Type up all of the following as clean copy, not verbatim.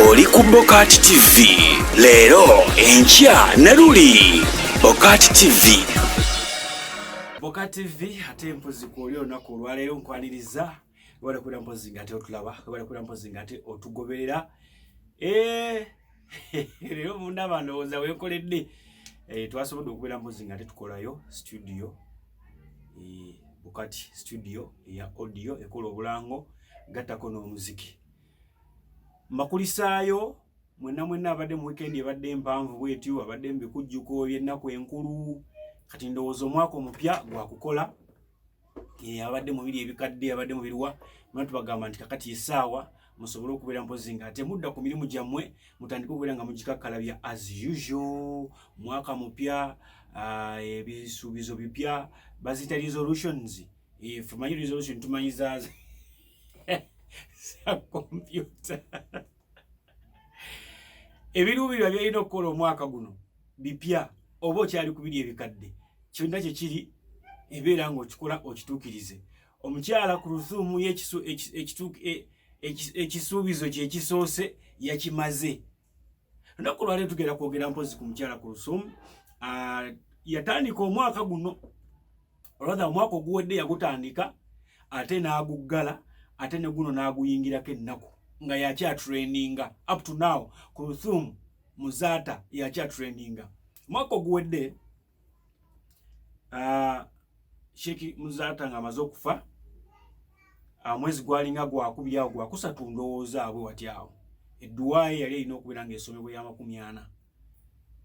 oli ku Bokati TV. Leero enkya ne luli Bokati TV. Bokati TV ate mpozi ku olunaku olwaleero nkwaniriza wala kula mpozi ngate otulaba wala kula mpozi ngate otugoberera leero munda bandowooza weekoledde twasobodde okubeera mpozi ngate tukolayo studio Bokati studio ya audio ekola obulango gattako n'omuziki makulisaayo mwenna abadde mu weekend ebadde empanvu bwetyo abadde mbikujjuko by'ennaku enkulu kati ndowooza omwaka omupya gwakukola abadde mu biri ebikadde abadde mu biruwa abantu bagamba nti kakati esaawa musobole okubeera mpozi nga ate mudda ku mirimu gyammwe mutandike okubeera nga mugikakkalabya as usual. Mwaka mupya ebisuubizo bipya bazita resolutions tumanyi resolution tumanyiza sa computer ebiruubirwa byalina okukola omwaka guno bipya oba okyali ku biri ebikadde kyonna kye kiri ebeera ng'okikola okituukirize. Omukyala ku Rusuumu ekisuubizo kye kisoose yakimaze. Lunaku lwaleero tugenda kwogera mpozi ku mukyala ku Rusuumu yatandika omwaka guno olwatha omwaka oguwedde yagutandika ate n'aguggala ate ne guno n'aguyingirako ennaku nga yakyatraininga up to now ku Rusuumu Muzaata yakyatraininga. Omwaka oguwedde Sheikh Muzaata ng'amaze okufa mwezi gwalinga gwakubiri awo gwakusatu ndowooza abwe watyawo edduwa ye yali erina okubeera ng'esomebwa ya 40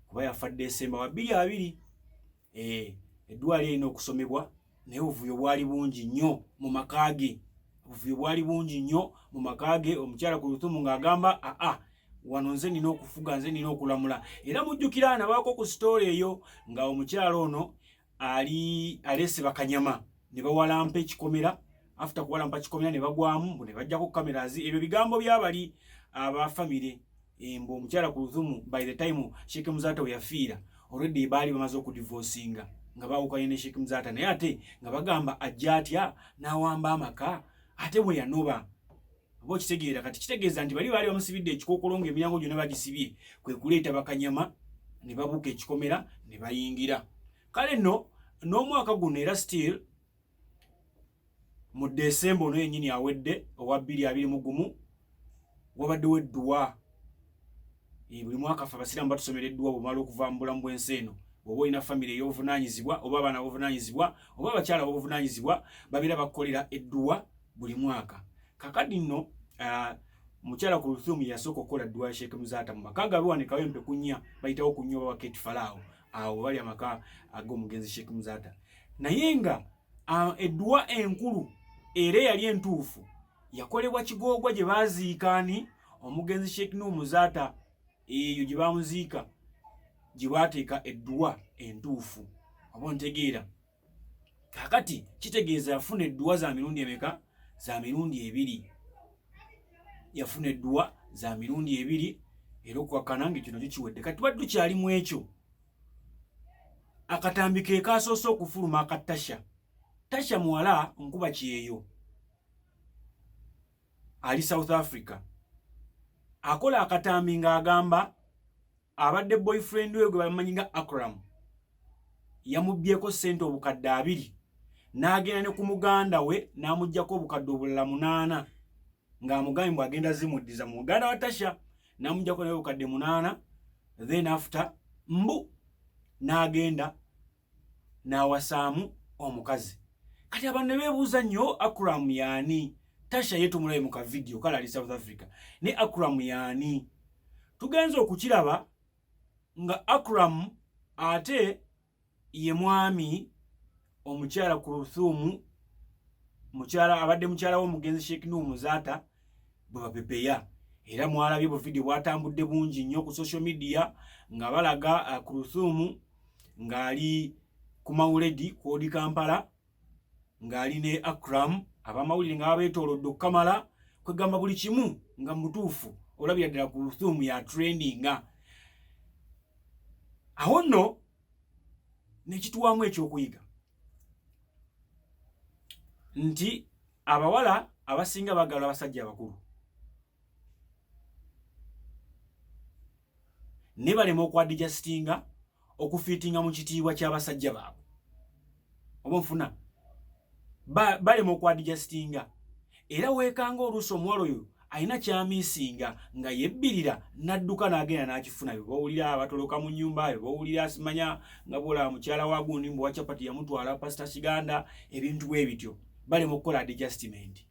kuba yafa Desemba wa 2020 edduwa yali erina okusomebwa naye obuvuyo bwali bungi nnyo mu maka ge omukyala ku Rusuumu ng'agamba wano nze nina okufuga nze nina okulamula era mujjukira nabaako ku story eyo nga omukyala ono alese bakanyama ne bawalampa ekikomera after kuwalampa kikomera ne bagwamu ne bajjako cameras ebyo bigambo byabali abafamile mbo omukyala ku Rusuumu by the time Sheikh Muzaata we yafiira already baali bamaze okudivorcinga nga baawukanye ne Sheikh Muzaata naye ate nga bagamba ajja atya n'awamba amaka ate bwe yanoba oba okitegeera kati kitegeeza nti baali bamusibidde ekikookolo ng'emiryango gyonna bagisibye kwe kuleeta bakanyama ne babuuka ekikomera ne bayingira. Kale nno n'omwaka guno era still mu Desemba ono yennyini awedde owa 2021 wabaddewo edduwa buli mwaka ffe abasiraamu batusomera edduwa bw'omala okuva mu bulamu bw'ensi eno bw'oba olina famire ey'obuvunaanyizibwa oba abaana b'obuvunaanyizibwa oba abakyala b'obuvunaanyizibwa babeera bakukolera edduwa buli mwaka. Kakati nno mukyala ku Rusuumu yasooka okukola edduwa ya Sheikh Muzaata mu maka gaabwe wano Kawempe ku nnya bayitawo ku nnyo baba Kate Falaawo awo bali amaka ag'omugenzi Sheikh Muzaata naye nga edduwa enkulu era yali entuufu yakolebwa Kigoogwa gye baaziikaani omugenzi Sheikh Muzaata eyo gye baamuziika gye baateeka edduwa entuufu oba ontegeera. Kakati kitegeeza yafuna edduwa za mirundi emeka? Za mirundi 2. Yafuna edduwa za mirundi 2 era okuwakana ng'ekyo nakyo kiwedde. Kati tubadde tukyali mu ekyo akatambi ke kaasoose okufuluma aka Tasha muwala nkuba kyeyo ali South Africa akola akatambi ng'agamba abadde boyfriend we gwe bamanyi nga Akram yamubbyeko ssente obukadde 2 n'agenda ne ku muganda we n'amuggyako obukadde obulala 8 ng'amugambye bw'agenda zimuddiza mu muganda wa Tasha n'amuggyako naye obukadde 8 then after n'agenda n'awasaamu omukazi. Kati abantu ne beebuuza nnyo Akram yaani? Tasha yetumulaye mu ka video kala ali South Africa ne Akram yaani? Tugenze okukiraba nga Akram ate ye mwami omukyala ku Rusuumu abadde mukyala w'omugenzi Sheikh Muzaata bwe bapepeya era mwalabye bu video bwatambudde bungi nnyo ku social media nga balaga ku Rusuumu ng'ali ku mawuledi kwodi Kampala ng'ali ne Akram abamawulire nga babeetoolodde okukamala kwegamba buli kimu nga mutuufu olabira ddala ku Rusuumu ya trendinga. Awo nno nekituwamu ekyokuyiga nti abawala abasinga bagala abasajja abakulu ne balema okwadijasitinga okufiitinga mu kitiibwa ky'abasajja baabwe. Oba nfuna balema okwadijasitinga era weekanga oluusi omuwala oyo alina kyamiisinga nga yebbirira n'adduka n'agenda n'akifuna. Bwe bawulira abatoloka mu nnyumba, bwe bawulira asimanya nga bwolaba mukyala wa gundi mbu wa Chapati yamutwala Pastor Kiganda, ebintu bwe bityo balema okukola adjustment.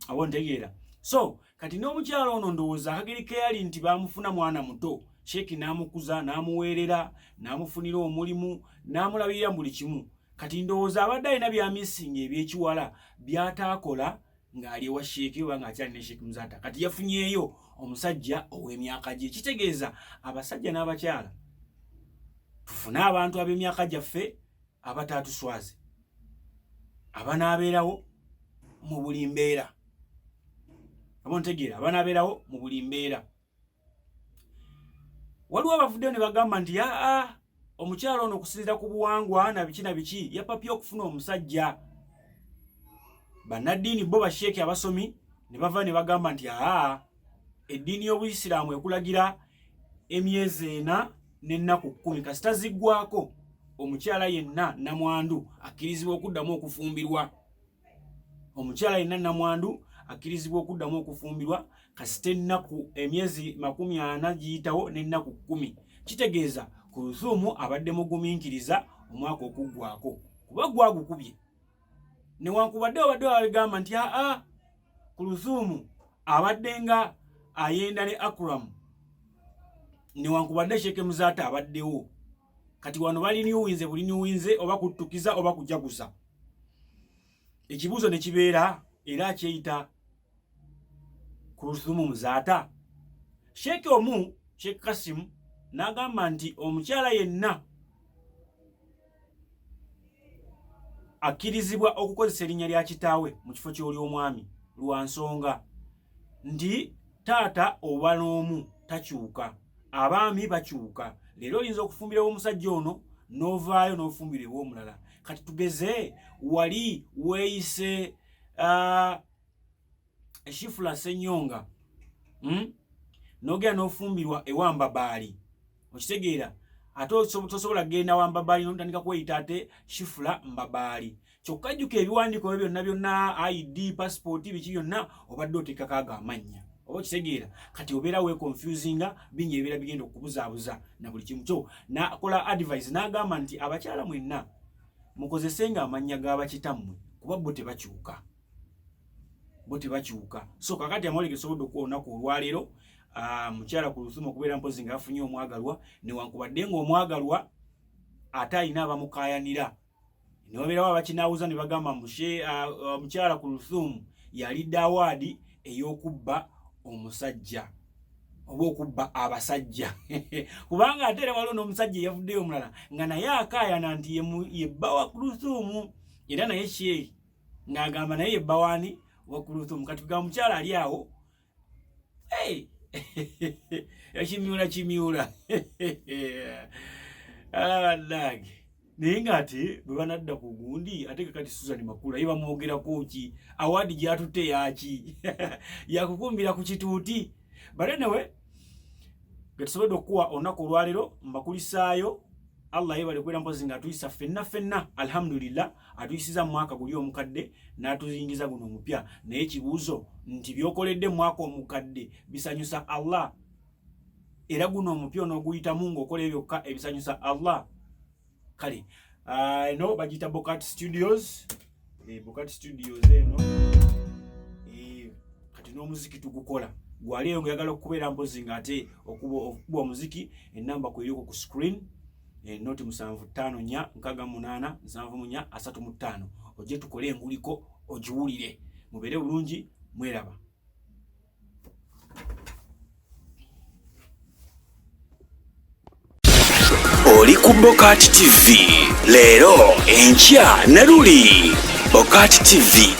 Abo ntegeera. So kati n'omukyala ono ndowooza akageri ke yali nti baamufuna mwana muto, Sheikh n'amukuza n'amuweerera n'amufunira omulimu n'amulabirira buli kimu. Kati ndowooza abadde alina byamiisinga eby'ekiwala by'ataakola ng'ali ewa Sheikh oba ng'akyali ne Sheikh Muzata. Kati yafunyeeyo omusajja ow'emyaka gye. Kitegeeza abasajja n'abakyala tufune abantu ab'emyaka gyaffe abataatuswaze, abanaabeerawo mu buli mbeera. Amontegeera abanaabeerawo mu buli mbeera. Waliwo abavuddeyo ne bagamba nti omukyala ono okusinziira ku buwangwa na biki yapapye okufuna omusajja. Bannaddiini bo basheeke abasomi ne bava ne bagamba nti eddiini y'Obuyisiraamu ekulagira emyezi 4 n'ennaku 10 kasita ziggwako omukyala yenna namwandu akkirizibwa okuddamu okufumbirwa. Omukyala yenna namwandu akkirizibwa okuddamu okufumbirwa kasita ennaku emyezi 40 giyitawo n'ennaku 10. Kitegeeza Kulusuumu abadde mugumiikiriza omwaka okuggwako kuba gwagukubye. Newankubadde abadde babigamba nti Kulusuumu abadde nga ayenda ne Akram, newankubadde Sheikh Muzata abaddewo. Kati wano bali niwinze buli niwinze oba kutukiza oba kujagusa. Ekibuuzo ne kibeera era kyeyita Kulusuumu Muzata. Sheikh omu Sheikh Kasim n'agamba nti omukyala yenna akkirizibwa okukozesa erinnya lya kitaawe mu kifo ky'oli omwami lwa nsonga nti taata oba n'omu takyuka, abaami bakyuka. Leero oyinza okufumbirawo omusajja ono n'ovaayo n'ofumbirwa omulala. Kati tugeze wali weeyise Shifula Ssenyonga n'ogenda n'ofumbirwa ewamba baali. Okitegeera ate tosobola kugenda wamba baali n'otandika kweyita ate Shifula Mbabaali. Kyokka jjuka ebiwandiiko byonna ID, passport, biki byonna obadde oteekako ago amannya. Oba okitegeera kati obeera weekonfusinga bingi ebibeera bigenda okubuzaabuza na buli kimu kyo. N'akola advice n'agamba nti abakyala mwenna mukozesenga amannya g'abakitammwe kuba bo tebakyuka. So kakati amawulire gesobodde okuwa olunaku olwaleero mukyala Kulusuumu okubeera mpozi ng'afunye omwagalwa, newankubadde ng'omwagalwa ate alina abamukaayanira. Ne wabeerawo abakinaawuza ne bagamba mukyala Kulusuumu yalidde awaadi ey'okubba omusajja oba okubba abasajja. Kubanga ate era waliwo n'omusajja eyavuddeyo omulala nga naye akaayana nti ye bba wa Kulusuumu era naye Sheikh ng'agamba naye ye bba waani wa Kulusuumu. Kati ga mukyala ali awo yakimyula alabannange naye ng'ate bwe banadda ku gundi ate kati Susan Makula ye bamwogerako ki awaadi gyatutte yaki yakukumbira ku kituuti. Balenewe getusobodde okuwa olunaku olwaleero mbakulisaayo. Allah yebale kwera mpozi nga tuyisa fenna alhamdulillah atuyisiza mu mwaka guli omukadde n'atuyingiza guno omupya. Naye ekibuuzo nti byokoledde mu mwaka omukadde bisanyusa Allah era guno omupya n'oguyitamu ng'okola ebyokka ebisanyusa Allah. Kale no bagita Bokat Studios eno kati n'omuziki tugukola gwali oyagala okubeera mpozi ng'ate okuba omuziki ennamba kwerioko ku screen noti 75468735 ojje tukole enguliko ogiwulire. Mubeere bulungi, mweraba. Oli ku Bokat TV leero enkya ne luli. Bokat TV